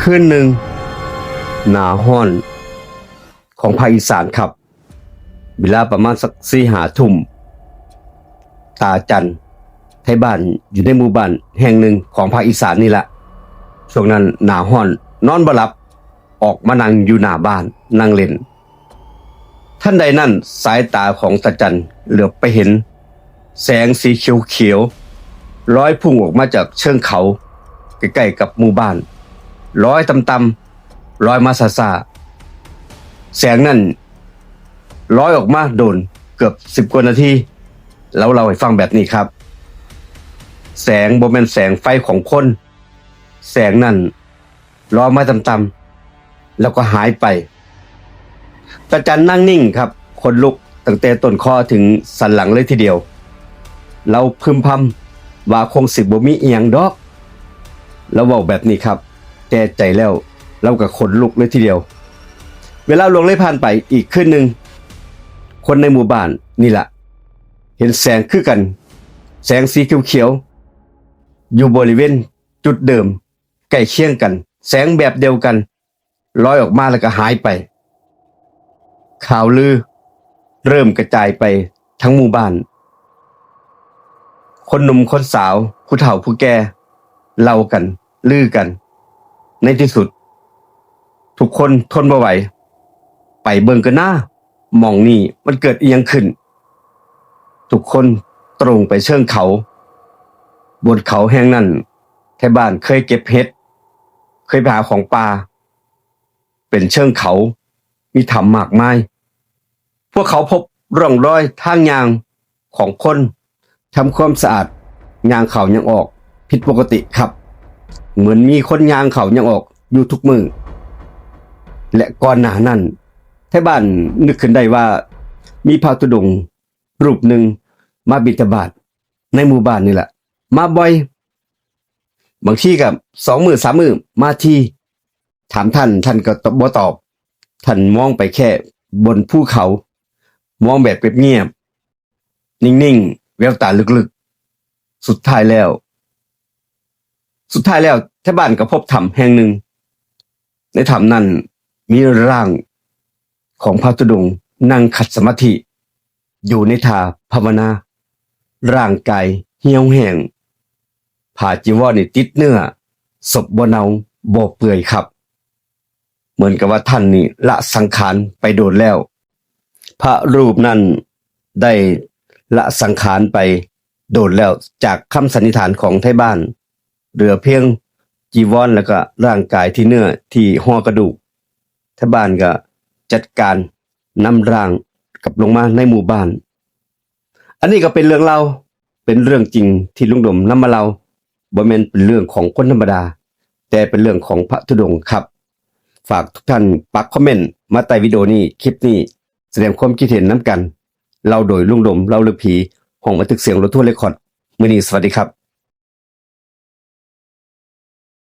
คืนหนึ่งหนาห้อนของภาคอีสานครับเวลาประมาณสัก4-5 ทุ่มตาจันไทยบ้านอยู่ในหมู่บ้านแห่งหนึ่งของภาคอีสานนี่แหละช่วงนั้นหนาห้อนนอนบ่หลับออกมานั่งอยู่หน้าบ้านนั่งเล่นท่านใดนั่นสายตาของตาจันเหลือบไปเห็นแสงสีเขียวๆลอยพุ่งออกมาจากเชิงเขาใกล้ๆกับหมู่บ้านลอยต่ำๆลอยมาซ่าๆแสงนั่นลอยออกมาโดนเกือบ10 กว่านาทีแล้วเราให้ฟังแบบนี้ครับแสงบ่แม่นแสงไฟของคนแสงนั่นลอยมาต่ำๆแล้วก็หายไปตาจันนั่งนิ่งครับคนลุกตั้งแต่ต้นคอถึงสันหลังเลยทีเดียวเราพึมพำว่าคงสิบ่มีอีหยังดอกเราเว้าแบบนี้ครับแต่ใจแล้วเราก็ขนลุกเลยทีเดียวเวลาล่วงเลยผ่านไปอีกคืนนึงคนในหมู่บ้านนี่ล่ะเห็นแสงคือกันแสงสีเขียวๆอยู่บริเวณจุดเดิมใกล้เคียงกันแสงแบบเดียวกันลอยออกมาแล้วก็หายไปข่าวลือเริ่มกระจายไปทั้งหมู่บ้านคนหนุ่มคนสาวผู้เฒ่าผู้แก่เล่ากันลือกันในที่สุดทุกคนทนบ่ไหวไปเบิ่งกันหน้าหม่องนี่มันเกิดอีหยังขึ้นทุกคนตรงไปเชิงเขาบนเขาแห่งนั้นแถวบ้านเคยเก็บเห็ดเคยไปหาของป่าเป็นเชิงเขามีถ้ำมากมายพวกเขาพบร่องรอยทางยางของคนทำความสะอาดยางเขายังออกผิดปกติครับเหมือนมีคนยางเขายังออกอยู่ทุกมือและก่อนหน้านั้นแถวบ้านนึกขึ้นได้ว่ามีพระธุดงค์รูปหนึ่งมาบิณฑบาตในหมู่บ้านนี่แหละมาบ่อยบางทีกับ2 มื้อ 3 มื้อมาทีถามท่านก็บ่ตอบท่านมองไปแค่บนภูเขามองแบบเงียบๆนิ่งๆแววตาลึกๆสุดท้ายแล้วแถวบ้านก็พบถ้ำแห่งหนึ่งในถ้ำนั้นมีร่างของพระธุดงค์นั่งขัดสมาธิอยู่ในท่าภาวนาร่างกายเหี่ยวแห้งผ้าจีวรนี่ติดเนื้อศพบ่เน่าบ่เปื่อยครับเหมือนกับว่าท่านนี่ละสังขารไปโดนแล้วพระรูปนั้นได้ละสังขารไปโดนแล้วจากคำสันนิษฐานของไทยบ้านเหลือเพียงจีวรแล้วก็ร่างกายที่เนื้อที่ห่อกระดูกไทยบ้านก็จัดการนำร่างกลับลงมาในหมู่บ้านอันนี้ก็เป็นเรื่องเล่าเป็นเรื่องจริงที่ลุงดมนำมาเล่าบ่แม่นเป็นเรื่องของคนธรรมดาแต่เป็นเรื่องของพระธุดงค์ครับฝากทุกท่านปักคอมเมนต์มาใต้วิดีโอนี้คลิปนี้แสดงความคิดเห็นนำกันเราโดยลุงดมเล่าเรื่องผีห้องบันทึกเสียงรถทัวร์เรคคอร์ดมื้อนี้สวัสดีครับ